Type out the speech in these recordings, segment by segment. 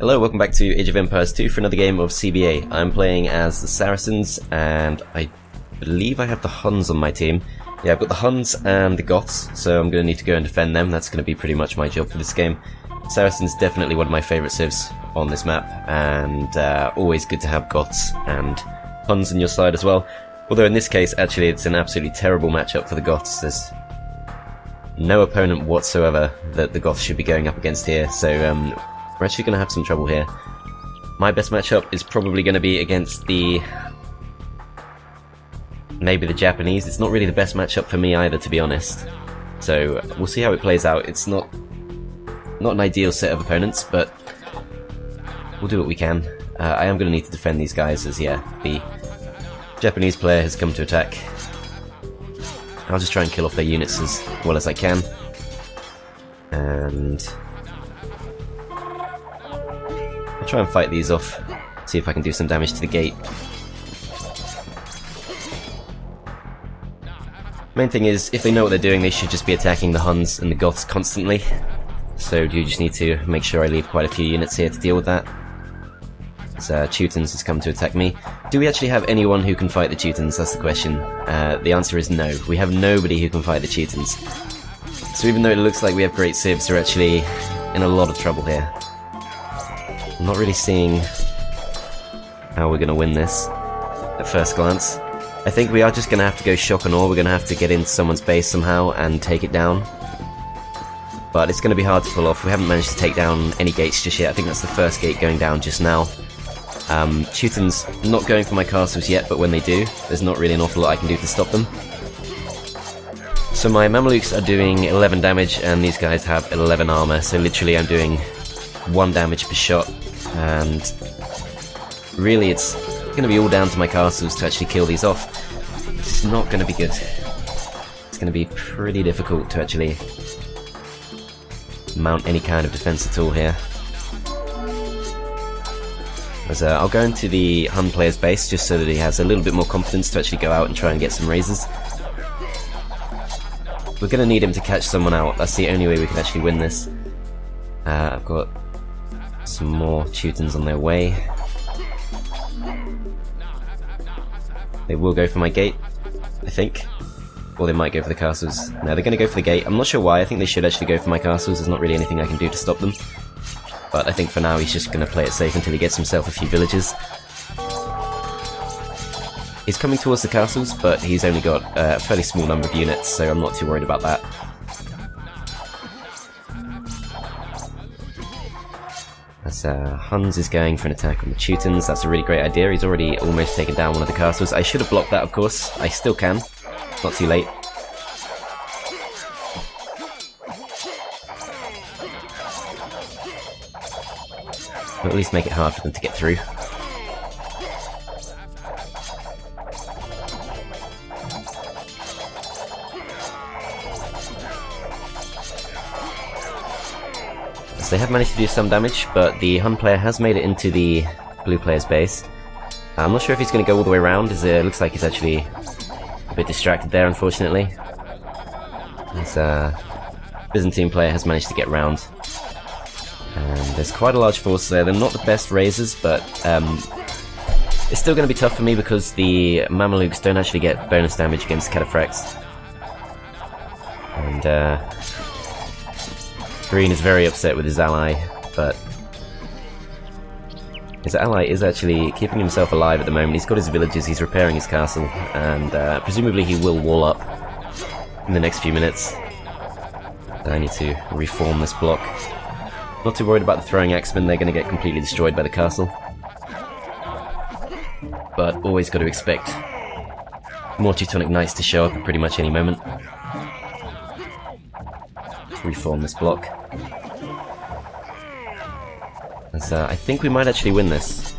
Hello, welcome back to Age of Empires 2 for another game of CBA. I'm playing as the Saracens, and I believe I have the Huns on my team. Yeah, I've got the Huns and the Goths, so I'm going to need to go and defend them. That's going to be pretty much my job for this game. Saracens definitely one of my favourite civs on this map, and always good to have Goths and Huns on your side as well. Although in this case, actually, it's an absolutely terrible matchup for the Goths. There's no opponent whatsoever that the Goths should be going up against here, so we're actually going to have some trouble here. My best matchup is probably going to be against maybe the Japanese. It's not really the best matchup for me either, to be honest. So we'll see how it plays out. It's not an ideal set of opponents, but we'll do what we can. I am going to need to defend these guys as, yeah, the Japanese player has come to attack. I'll just try and kill off their units as well as I can. And I'll try and fight these off, see if I can do some damage to the gate. Main thing is, if they know what they're doing, they should just be attacking the Huns and the Goths constantly. So you just need to make sure I leave quite a few units here to deal with that. Teutons has come to attack me. Do we actually have anyone who can fight the Teutons? That's the question. The answer is no. We have nobody who can fight the Teutons. So even though it looks like we have great civs, we're actually in a lot of trouble here. I'm not really seeing how we're going to win this at first glance. I think we are just going to have to go shock and awe. We're going to have to get into someone's base somehow and take it down. But it's going to be hard to pull off. We haven't managed to take down any gates just yet. I think that's the first gate going down just now. Teutons not going for my castles yet, but when they do, there's not really an awful lot I can do to stop them. So my mamelukes are doing 11 damage, and these guys have 11 armor, so literally I'm doing 1 damage per shot, and really it's going to be all down to my castles to actually kill these off. It's not going to be good. It's going to be pretty difficult to actually mount any kind of defense at all here. As, I'll go into the Hun player's base just so that he has a little bit more confidence to actually go out and try and get some raises. We're going to need him to catch someone out. That's the only way we can actually win this. I've got some more Teutons on their way. They will go for my gate, I think. Or they might go for the castles. No, they're going to go for the gate. I'm not sure why. I think they should actually go for my castles. There's not really anything I can do to stop them. But I think for now he's just going to play it safe until he gets himself a few villages. He's coming towards the castles, but he's only got a fairly small number of units, so I'm not too worried about that. As Huns is going for an attack on the Teutons. That's a really great idea. He's already almost taken down one of the castles. I should have blocked that, of course. I still can. It's not too late. Or at least make it hard for them to get through. So they have managed to do some damage, but the Hun player has made it into the blue player's base. I'm not sure if he's going to go all the way around, as it looks like he's actually a bit distracted there, unfortunately. This Byzantine player has managed to get round. And there's quite a large force there. They're not the best raisers, but it's still going to be tough for me because the mamelukes don't actually get bonus damage against cataphracts. And Green is very upset with his ally, but his ally is actually keeping himself alive at the moment. He's got his villages, he's repairing his castle, and presumably he will wall up in the next few minutes. I need to reform this block. Not too worried about the throwing axemen, they're going to get completely destroyed by the castle. But always got to expect more Teutonic Knights to show up at pretty much any moment. Reform this block. As, I think we might actually win this.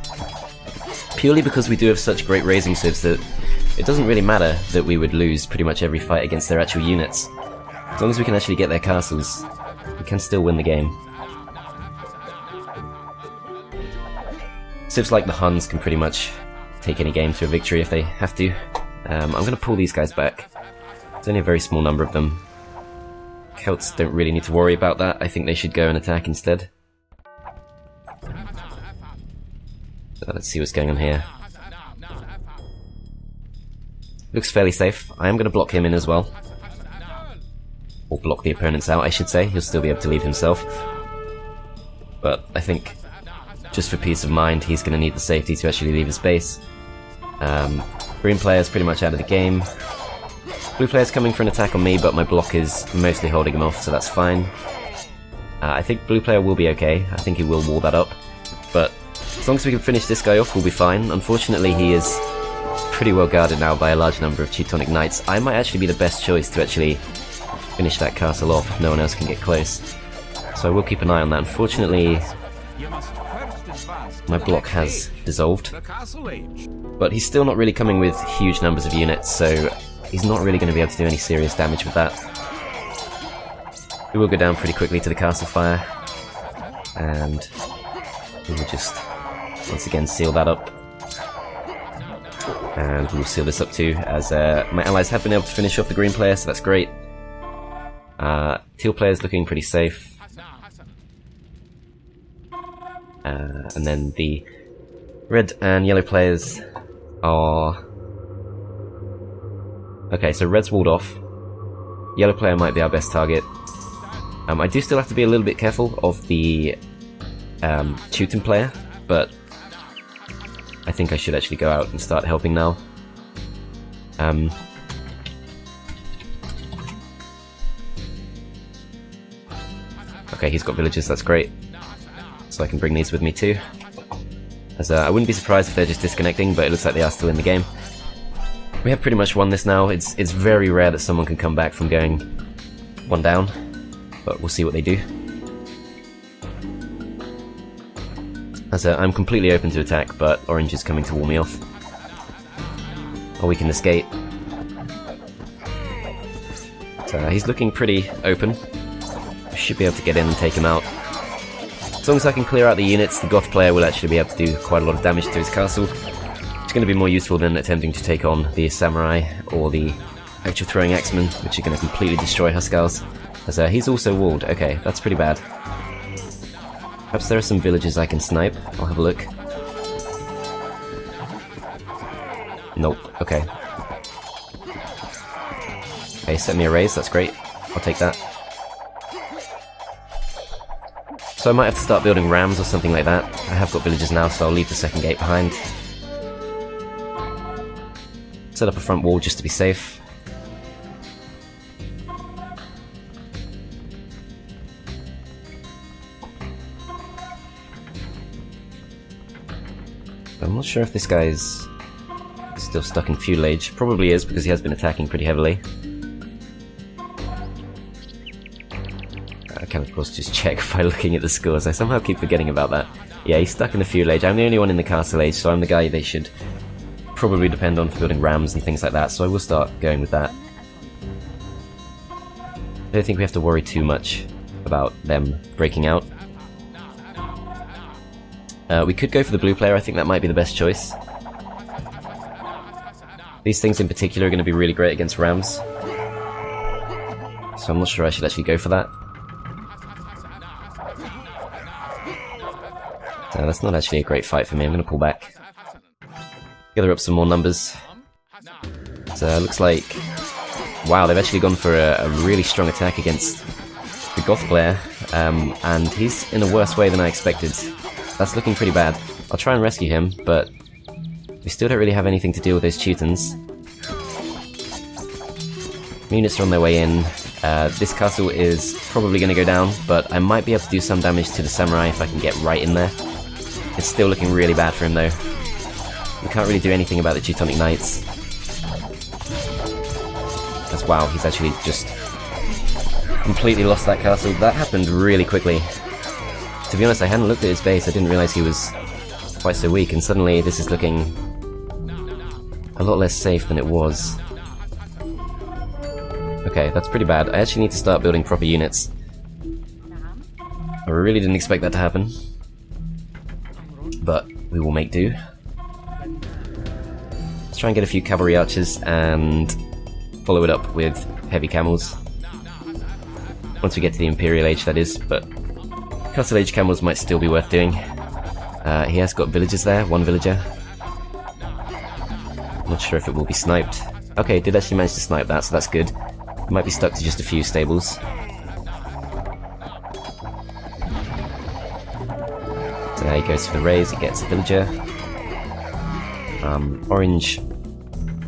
Purely because we do have such great raising civs that it doesn't really matter that we would lose pretty much every fight against their actual units. As long as we can actually get their castles, we can still win the game. Civs like the Huns can pretty much take any game to a victory if they have to. I'm going to pull these guys back. There's only a very small number of them. Celts don't really need to worry about that. I think they should go and attack instead. Let's see what's going on here. Looks fairly safe. I am going to block him in as well. Or block the opponents out, I should say. He'll still be able to leave himself. But I think, just for peace of mind, he's going to need the safety to actually leave his base. Green player's pretty much out of the game. Blue player's coming for an attack on me, but my block is mostly holding him off, so that's fine. I think blue player will be okay. I think he will wall that up. But as long as we can finish this guy off, we'll be fine. Unfortunately, he is pretty well guarded now by a large number of Teutonic Knights. I might actually be the best choice to actually finish that castle off if no one else can get close. So I will keep an eye on that. Unfortunately, my block has dissolved. But he's still not really coming with huge numbers of units, so he's not really going to be able to do any serious damage with that. We will go down pretty quickly to the castle fire, and we will just once again seal that up. And we'll seal this up too, as my allies have been able to finish off the green player, so that's great. Teal player is looking pretty safe. And then the red and yellow players are... Okay, so red's walled off. Yellow player might be our best target. I do still have to be a little bit careful of the Teuton player, but I think I should actually go out and start helping now. Okay, he's got villagers, that's great. So I can bring these with me too. As I wouldn't be surprised if they're just disconnecting, but it looks like they are still in the game. We have pretty much won this now. It's very rare that someone can come back from going one down, but we'll see what they do. As I'm completely open to attack, but orange is coming to wall me off. Or we can escape. So he's looking pretty open. We should be able to get in and take him out. As long as I can clear out the units, the Goth player will actually be able to do quite a lot of damage to his castle. It's going to be more useful than attempting to take on the samurai or the actual throwing axemen, which are going to completely destroy Huskarls. As he's also walled. Okay, that's pretty bad. Perhaps there are some villages I can snipe. I'll have a look. Nope. Okay. Okay, set me a raise. That's great. I'll take that. So I might have to start building rams or something like that. I have got villagers now, so I'll leave the second gate behind. Set up a front wall just to be safe. I'm not sure if this guy's still stuck in feudal age. Probably is, because he has been attacking pretty heavily. I can of course just check by looking at the scores. I somehow keep forgetting about that. Yeah, he's stuck in the feudal age. I'm the only one in the castle age, so I'm the guy they should probably depend on for building rams and things like that, so I will start going with that. I don't think we have to worry too much about them breaking out. We could go for the blue player. I think that might be the best choice. These things in particular are going to be really great against rams, so I'm not sure I should actually go for that. That's not actually a great fight for me. I'm going to pull back. Gather up some more numbers. So looks like... Wow, they've actually gone for a really strong attack against the Goth player, and he's in a worse way than I expected. That's looking pretty bad. I'll try and rescue him, but we still don't really have anything to deal with those Teutons. Units are on their way in. This castle is probably going to go down, but I might be able to do some damage to the samurai if I can get right in there. It's still looking really bad for him though. We can't really do anything about the Teutonic Knights. As wow, he's actually just completely lost that castle. That happened really quickly. To be honest, I hadn't looked at his base. I didn't realise he was quite so weak, and suddenly this is looking a lot less safe than it was. Okay, that's pretty bad. I actually need to start building proper units. I really didn't expect that to happen, but we will make do. Let's try and get a few cavalry archers and follow it up with heavy camels. Once we get to the Imperial Age, that is, but Castle Age camels might still be worth doing. He has got villagers there, one villager. Not sure if it will be sniped. Okay, did actually manage to snipe that, so that's good. Might be stuck to just a few stables. So there he goes for the raise, he gets a villager. Orange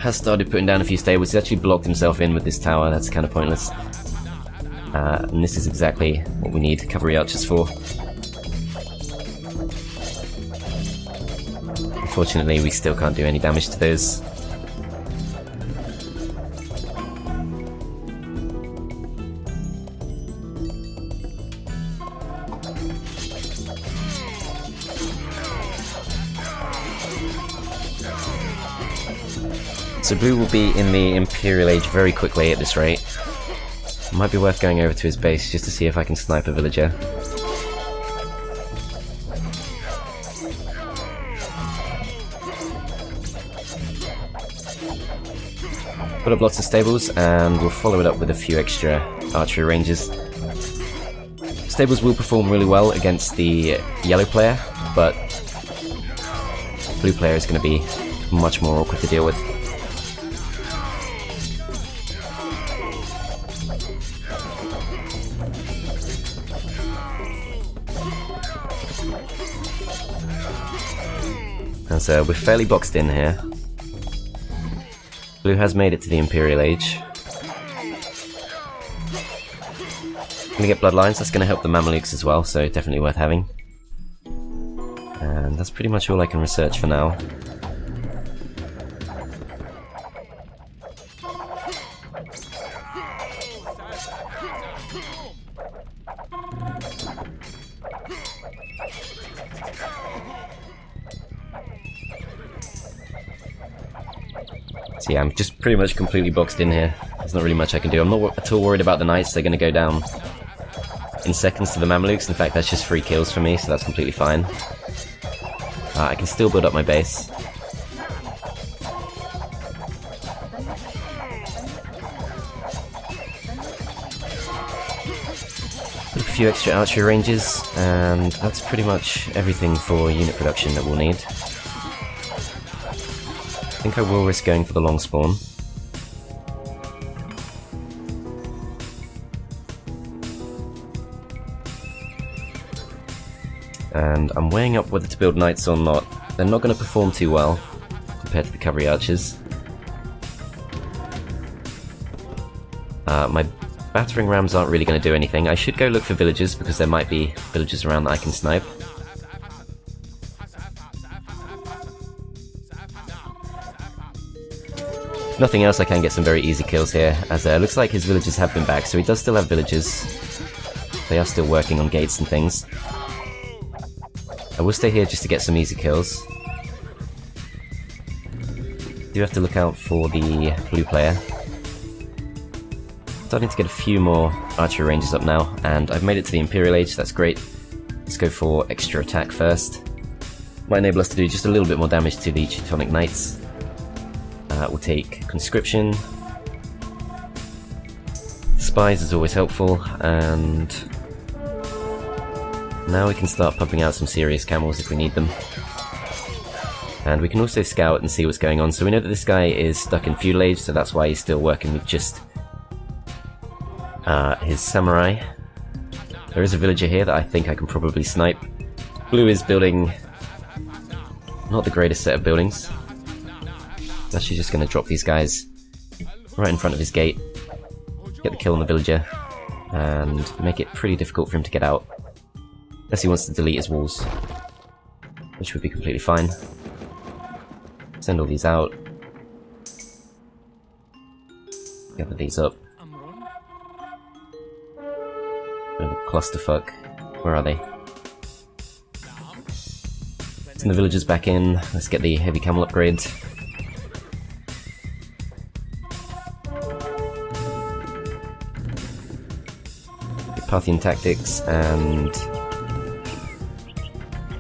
has started putting down a few stables. He's actually blocked himself in with this tower, that's kind of pointless. And this is exactly what we need cavalry archers for. Unfortunately, we still can't do any damage to those. So blue will be in the Imperial Age very quickly at this rate. Might be worth going over to his base just to see if I can snipe a villager. Put up lots of stables and we'll follow it up with a few extra archery ranges. Stables will perform really well against the yellow player, but blue player is going to be much more awkward to deal with. And so we're fairly boxed in here. Blue has made it to the Imperial Age. Gonna get bloodlines, that's gonna help the mamelukes as well, so definitely worth having. And that's pretty much all I can research for now. So yeah, I'm just pretty much completely boxed in here. There's not really much I can do. I'm not at all worried about the knights, they're going to go down in seconds to the mamelukes. In fact, that's just 3 kills for me, so that's completely fine. I can still build up my base. Put a few extra archery ranges, and that's pretty much everything for unit production that we'll need. I think I will risk going for the long spawn. And I'm weighing up whether to build knights or not. They're not going to perform too well compared to the cavalry archers. My battering rams aren't really going to do anything. I should go look for villagers because there might be villagers around that I can snipe. If nothing else, I can get some very easy kills here, as it looks like his villagers have been back, so he does still have villagers. They are still working on gates and things. I will stay here just to get some easy kills. Do have to look out for the blue player. Starting to get a few more archery ranges up now, and I've made it to the Imperial Age, that's great. Let's go for extra attack first. Might enable us to do just a little bit more damage to the Teutonic Knights. We'll take conscription. Spies is always helpful, and now we can start pumping out some serious camels if we need them. And we can also scout and see what's going on. So we know that this guy is stuck in feudal age, so that's why he's still working with just his samurai. There is a villager here that I think I can probably snipe. Blue is building not the greatest set of buildings. Actually just going to drop these guys right in front of his gate, get the kill on the villager, and make it pretty difficult for him to get out. Unless he wants to delete his walls, which would be completely fine. Send all these out. Gather these up. Bit of a clusterfuck. Where are they? Send the villagers back in. Let's get the heavy camel upgrades. Parthian tactics and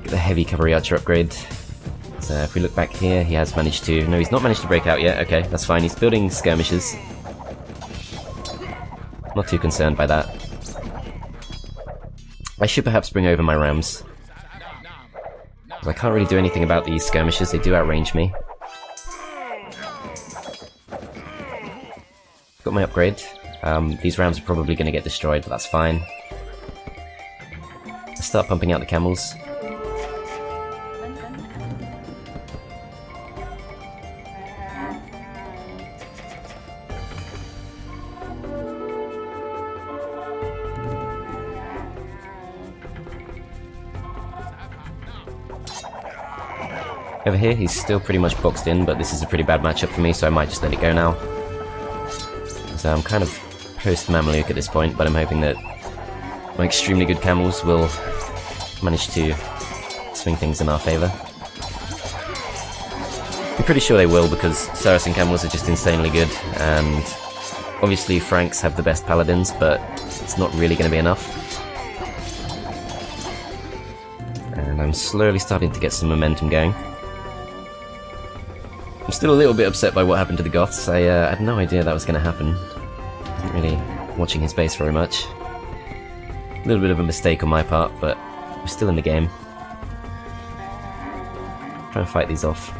get the heavy cavalry archer upgrade. So if we look back here, he has managed to... No, he's not managed to break out yet. Okay, that's fine. He's building skirmishes. Not too concerned by that. I should perhaps bring over my rams. I can't really do anything about these skirmishers, they do outrange me. Got my upgrade. These rams are probably going to get destroyed, but that's fine. Let's start pumping out the camels. Over here, he's still pretty much boxed in, but this is a pretty bad matchup for me, so I might just let it go now. So I'm kind of post-Mameluke at this point, but I'm hoping that my extremely good camels will manage to swing things in our favour. I'm pretty sure they will, because Saracen camels are just insanely good, and obviously Franks have the best paladins, but it's not really going to be enough. And I'm slowly starting to get some momentum going. I'm still a little bit upset by what happened to the Goths. I had no idea that was going to happen. Wasn't really watching his base very much. A little bit of a mistake on my part, but we're still in the game. Try and fight these off.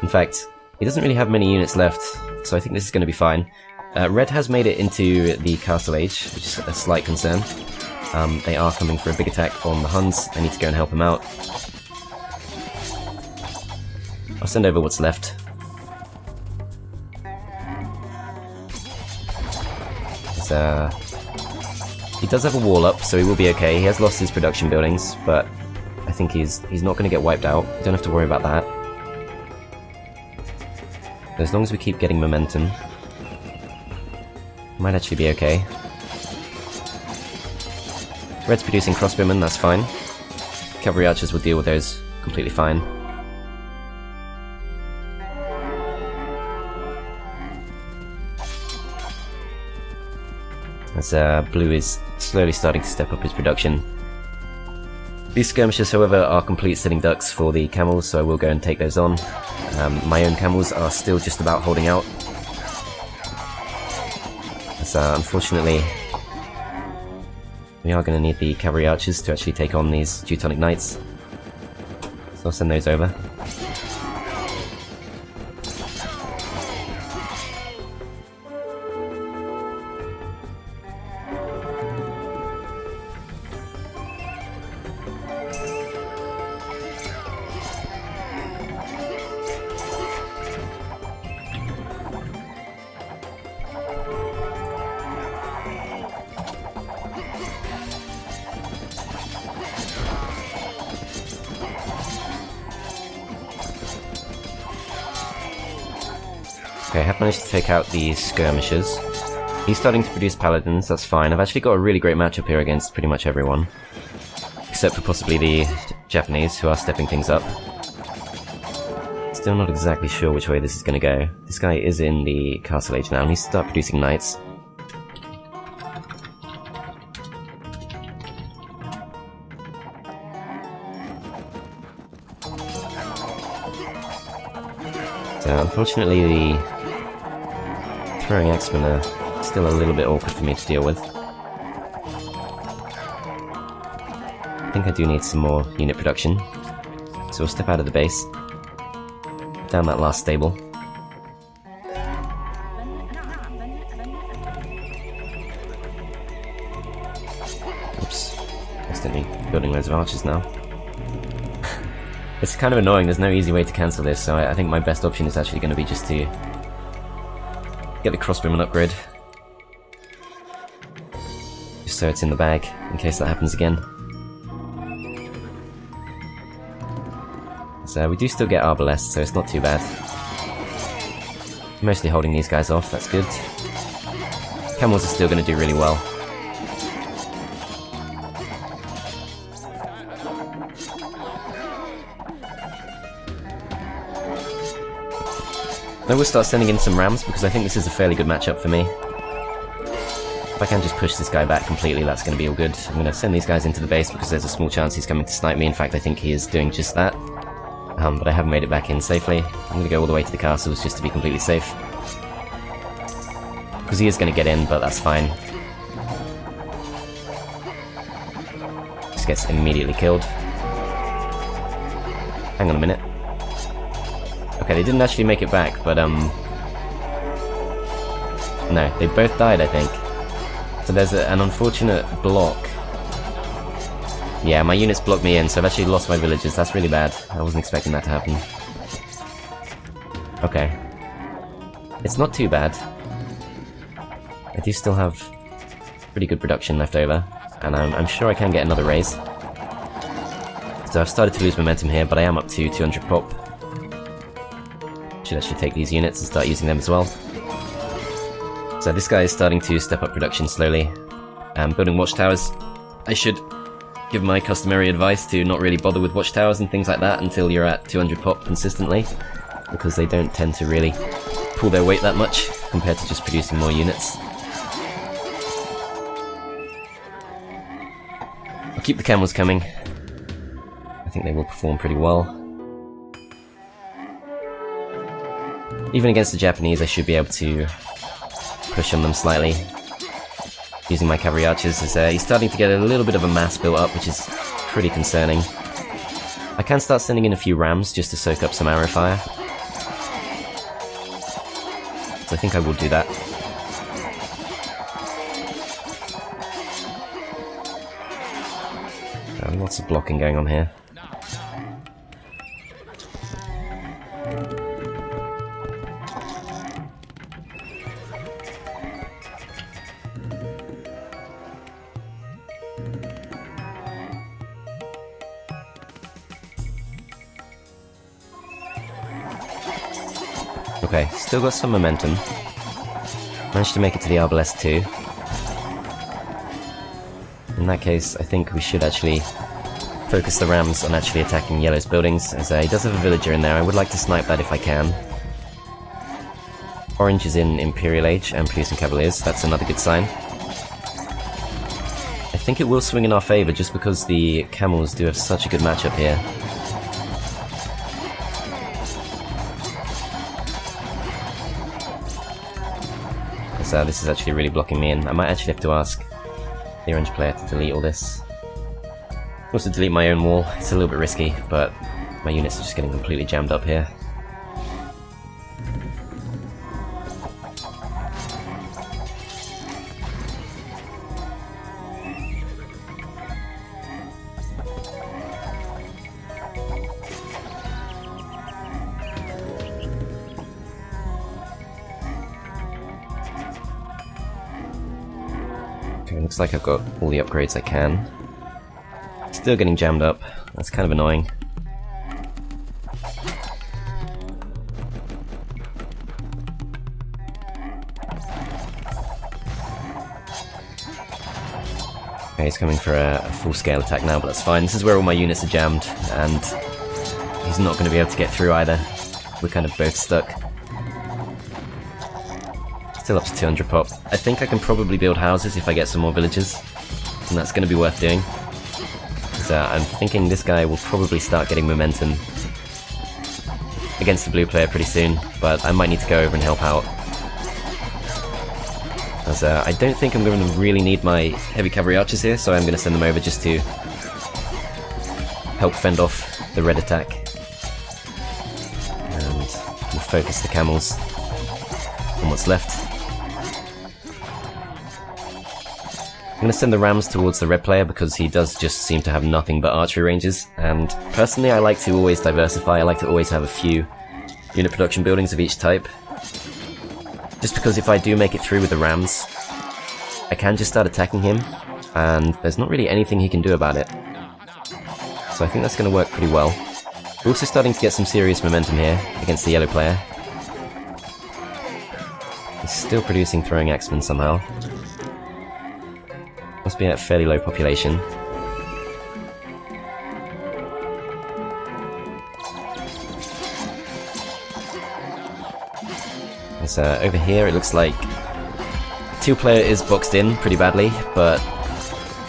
In fact, he doesn't really have many units left, so I think this is going to be fine. Red has made it into the Castle Age, which is a slight concern. They are coming for a big attack on the Huns. I need to go and help them out. I'll send over what's left. He does have a wall up, so he will be okay. He has lost his production buildings, but I think he's not going to get wiped out. You don't have to worry about that. As long as we keep getting momentum, might actually be okay. Red's producing crossbowmen, that's fine. Cavalry archers will deal with those completely fine. As Blue is slowly starting to step up his production. These skirmishers, however, are complete sitting ducks for the camels, so I will go and take those on. My own camels are still just about holding out. As, unfortunately, we are going to need the cavalry archers to actually take on these Teutonic Knights. So I'll send those over. Okay, I have managed to take out these skirmishers. He's starting to produce paladins, that's fine. I've actually got a really great matchup here against pretty much everyone. Except for possibly the Japanese, who are stepping things up. Still not exactly sure which way this is going to go. This guy is in the Castle Age now, and he's start producing knights. So unfortunately the throwing axemen are still a little bit awkward for me to deal with. I think I do need some more unit production, so we'll step out of the base, down that last stable. Oops, accidentally building loads of archers now. It's kind of annoying, there's no easy way to cancel this, so I think my best option is actually going to be just to get the crossbowman upgrade. Just so it's in the bag, in case that happens again. So we do still get arbalest, so it's not too bad. Mostly holding these guys off, that's good. Camels are still going to do really well. I will start sending in some rams, because I think this is a fairly good matchup for me. If I can just push this guy back completely, that's going to be all good. I'm going to send these guys into the base, because there's a small chance he's coming to snipe me. In fact, I think he is doing just that. But I have made it back in safely. I'm going to go all the way to the castles, just to be completely safe. Because he is going to get in, but that's fine. Just gets immediately killed. Hang on a minute. Okay, they didn't actually make it back, but no, they both died, I think. So there's an unfortunate block. Yeah, my units blocked me in, so I've actually lost my villagers. That's really bad. I wasn't expecting that to happen. Okay. It's not too bad. I do still have pretty good production left over, and I'm sure I can get another raise. So I've started to lose momentum here, but I am up to 200 pop. Should actually take these units and start using them as well. So this guy is starting to step up production slowly. Building watchtowers. I should give my customary advice to not really bother with watchtowers and things like that until you're at 200 pop consistently, because they don't tend to really pull their weight that much compared to just producing more units. I'll keep the camels coming. I think they will perform pretty well. Even against the Japanese, I should be able to push on them slightly. Using my cavalry archers, as he's starting to get a little bit of a mass built up, which is pretty concerning. I can start sending in a few rams just to soak up some arrow fire. So I think I will do that. Lots of blocking going on here. Okay, still got some momentum. Managed to make it to the Arbalest too. In that case, I think we should actually focus the rams on actually attacking Yellow's buildings, as he does have a villager in there. I would like to snipe that if I can. Orange is in Imperial Age and producing cavaliers. That's another good sign. I think it will swing in our favour just because the Camels do have such a good matchup here. So this is actually really blocking me in. I might actually have to ask the orange player to delete all this. Also delete my own wall. It's a little bit risky, but my units are just getting completely jammed up here. Okay, looks like I've got all the upgrades I can. Still getting jammed up. That's kind of annoying. Okay, he's coming for a full-scale attack now, but that's fine. This is where all my units are jammed, and he's not going to be able to get through either. We're kind of both stuck. Still up to 200 pop. I think I can probably build houses if I get some more villagers, and that's going to be worth doing. I'm thinking this guy will probably start getting momentum against the blue player pretty soon, but I might need to go over and help out. As I don't think I'm going to really need my heavy cavalry archers here, so I'm going to send them over just to help fend off the red attack. And we'll focus the camels on what's left. I'm going to send the rams towards the red player because he does just seem to have nothing but archery ranges, and personally I like to always diversify. I like to always have a few unit production buildings of each type, just because if I do make it through with the rams, I can just start attacking him, and there's not really anything he can do about it. So I think that's going to work pretty well. We're also starting to get some serious momentum here against the yellow player. He's still producing throwing axemen somehow. Must be at a fairly low population. So over here it looks like two-player is boxed in pretty badly, but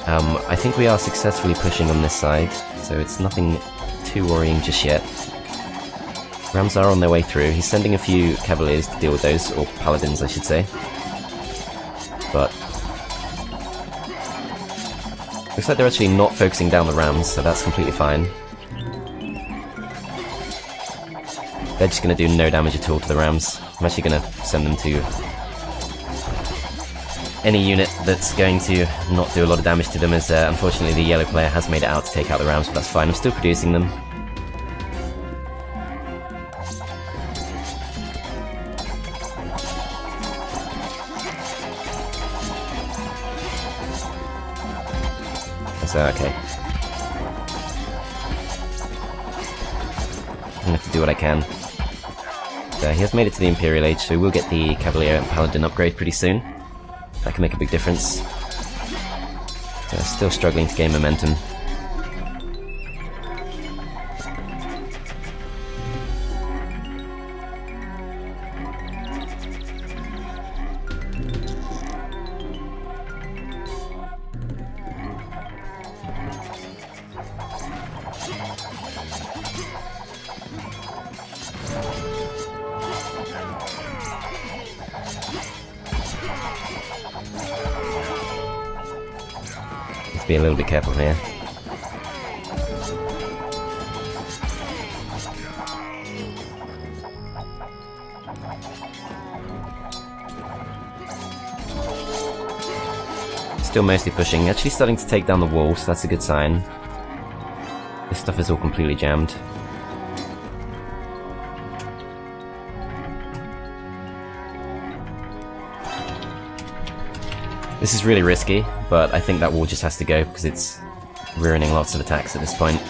I think we are successfully pushing on this side, so it's nothing too worrying just yet. Rams are on their way through. He's sending a few cavaliers to deal with those, or paladins I should say. But looks like they're actually not focusing down the rams, so that's completely fine. they're just going to do no damage at all to the rams. I'm actually going to send them to any unit that's going to not do a lot of damage to them, as unfortunately the yellow player has made it out to take out the rams, but that's fine. I'm still producing them. So, okay. I'm gonna have to do what I can. He has made it to the Imperial Age, so we'll get the Cavalier and Paladin upgrade pretty soon. That can make a big difference. So still struggling to gain momentum. Be a little bit careful here. Still mostly pushing, actually starting to take down the wall, so that's a good sign. This stuff is all completely jammed. This is really risky, but I think that wall just has to go because it's ruining lots of attacks at this point.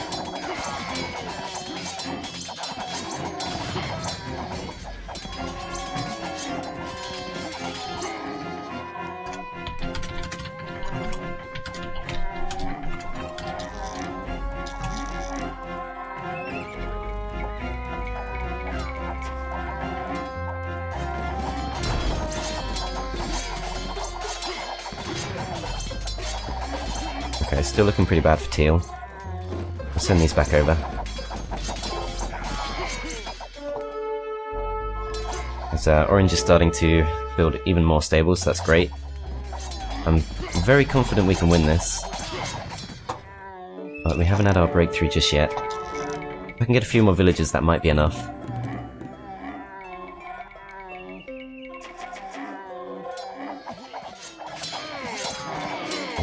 Okay, still looking pretty bad for teal. I'll send these back over. As orange is starting to build even more stable, so that's great. I'm very confident we can win this. But we haven't had our breakthrough just yet. If I can get a few more villages, that might be enough.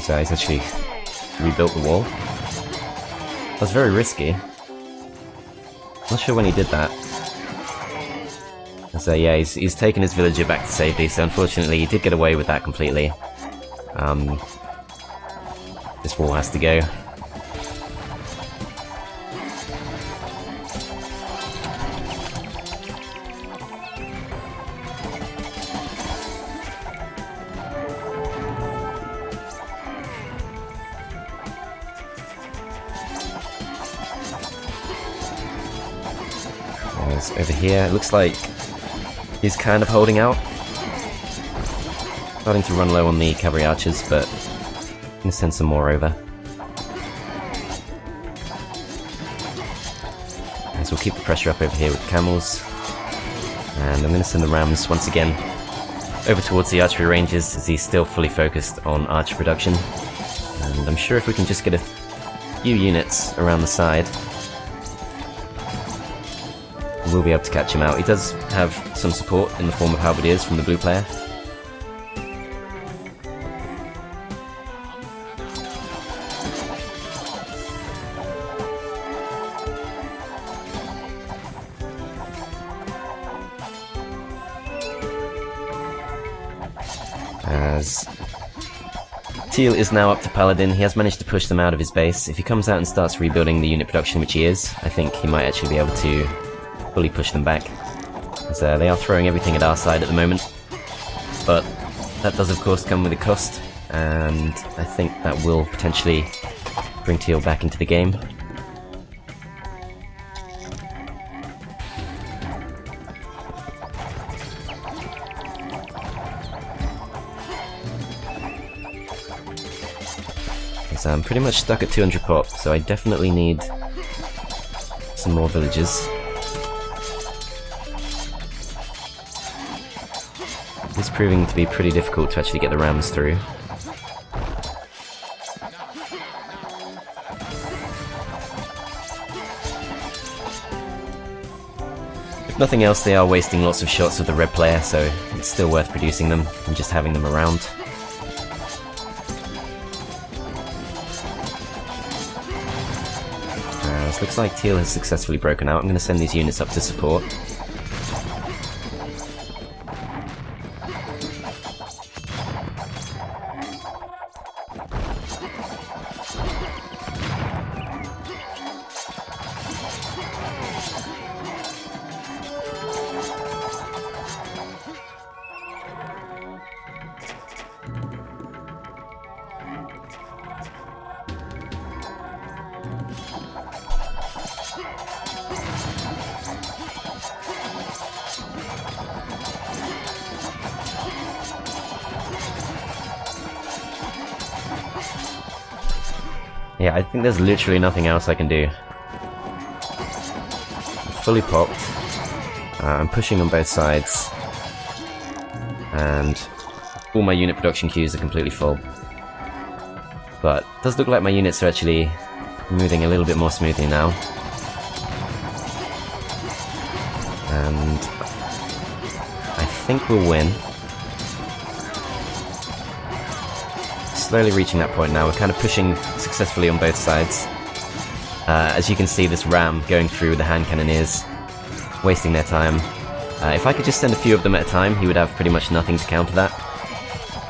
So he's actually rebuilt the wall. That was very risky. Not sure when he did that. So yeah, he's taken his villager back to safety, so unfortunately he did get away with that completely. This wall has to go. Over here, it looks like he's kind of holding out. Starting to run low on the cavalry archers, but I'm going to send some more over. As we'll keep the pressure up over here with camels. And I'm going to send the rams once again over towards the archery ranges, as he's still fully focused on archer production. And I'm sure if we can just get a few units around the side, we'll be able to catch him out. He does have some support in the form of halberdiers from the blue player. As teal is now up to paladin, he has managed to push them out of his base. If he comes out and starts rebuilding the unit production, which he is, I think he might actually be able to fully push them back, as they are throwing everything at our side at the moment, but that does of course come with a cost, and I think that will potentially bring teal back into the game. So I'm pretty much stuck at 200 pop, so I definitely need some more villages. It's proving to be pretty difficult to actually get the rams through. nothing else, they are wasting lots of shots with the red player, so it's still worth producing them and just having them around. It looks like teal has successfully broken out. I'm going to send these units up to support. Yeah, I think there's literally nothing else I can do. Fully popped. I'm pushing on both sides. And all my unit production queues are completely full. But it does look like my units are actually moving a little bit more smoothly now. And I think we'll win. Slowly reaching that point now. We're kind of pushing successfully on both sides. As you can see, this ram going through the hand cannoneers, wasting their time. If I could just send a few of them at a time, he would have pretty much nothing to counter that.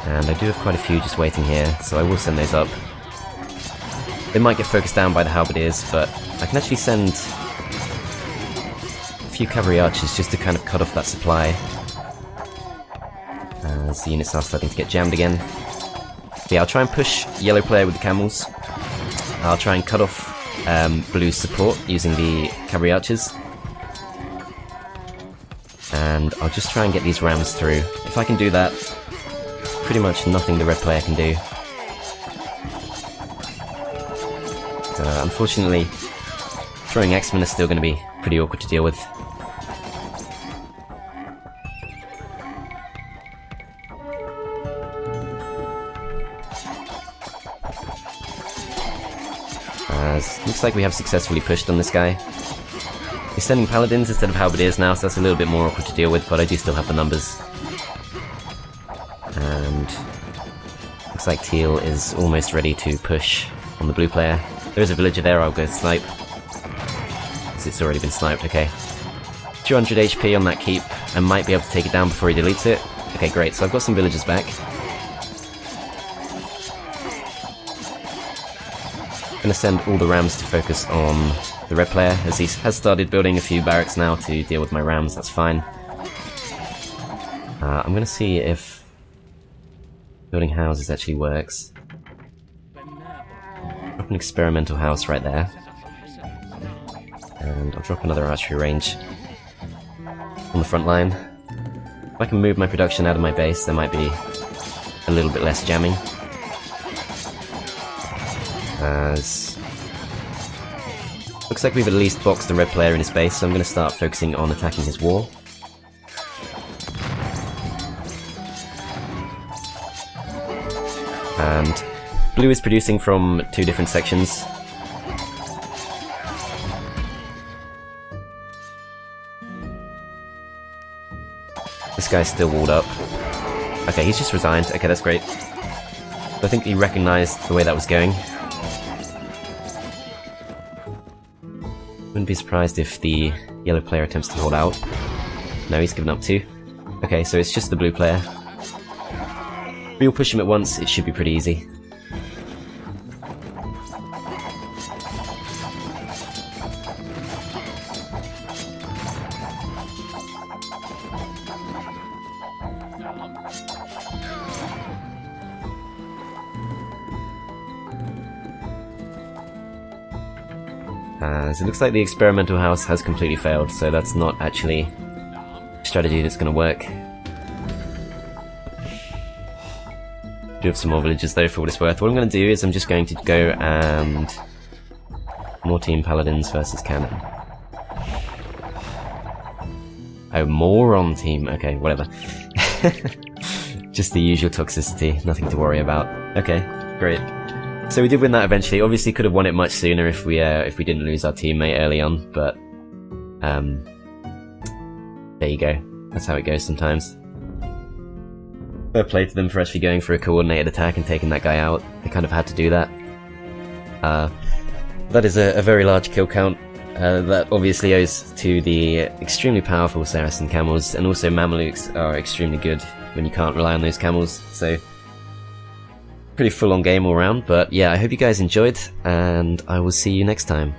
And I do have quite a few just waiting here, so I will send those up. They might get focused down by the halberdiers, but I can actually send a few cavalry archers just to kind of cut off that supply. As the units are starting to get jammed again. Yeah, I'll try and push yellow player with the camels. I'll try and cut off blue's support using the cavalry archers. And I'll just try and get these rams through. If I can do that, pretty much nothing the red player can do. But, unfortunately, throwing X-Men is still going to be pretty awkward to deal with. Looks like we have successfully pushed on this guy. He's sending paladins instead of halberdiers now, so that's a little bit more awkward to deal with, but I do still have the numbers. And looks like teal is almost ready to push on the blue player. There is a villager there, I'll go snipe. Because it's already been sniped, okay. 200 HP on that keep. I might be able to take it down before he deletes it. Okay, great, so I've got some villagers back. I'm going to send all the rams to focus on the red player, as he has started building a few barracks now to deal with my rams, that's fine. I'm going to see if building houses actually works. Drop an experimental house right there. And I'll drop another archery range on the front line. If I can move my production out of my base, there might be a little bit less jamming. As looks like we've at least boxed the red player in his base, so I'm going to start focusing on attacking his wall. And blue is producing from two different sections. This guy's still walled up. Okay, he's just resigned. Okay, that's great. I think he recognized the way that was going. Wouldn't be surprised if the yellow player attempts to hold out. No, he's given up too. Okay, so it's just the blue player. We'll push him at once, it should be pretty easy. So it looks like the experimental house has completely failed, so that's not actually a strategy that's going to work. Do have some more villagers though, for what it's worth. What I'm going to do is I'm just going to go and more team paladins versus cannon. Oh, more on team. Okay, whatever. Just the usual toxicity, nothing to worry about. Okay, great. So we did win that eventually. Obviously could have won it much sooner if we didn't lose our teammate early on, but there you go. That's how it goes sometimes. Fair play to them for actually going for a coordinated attack and taking that guy out. They kind of had to do that. That is a very large kill count. That obviously owes to the extremely powerful Saracen camels, and also mamelukes are extremely good when you can't rely on those camels, so pretty full on game all round. But yeah, I hope you guys enjoyed, and I will see you next time.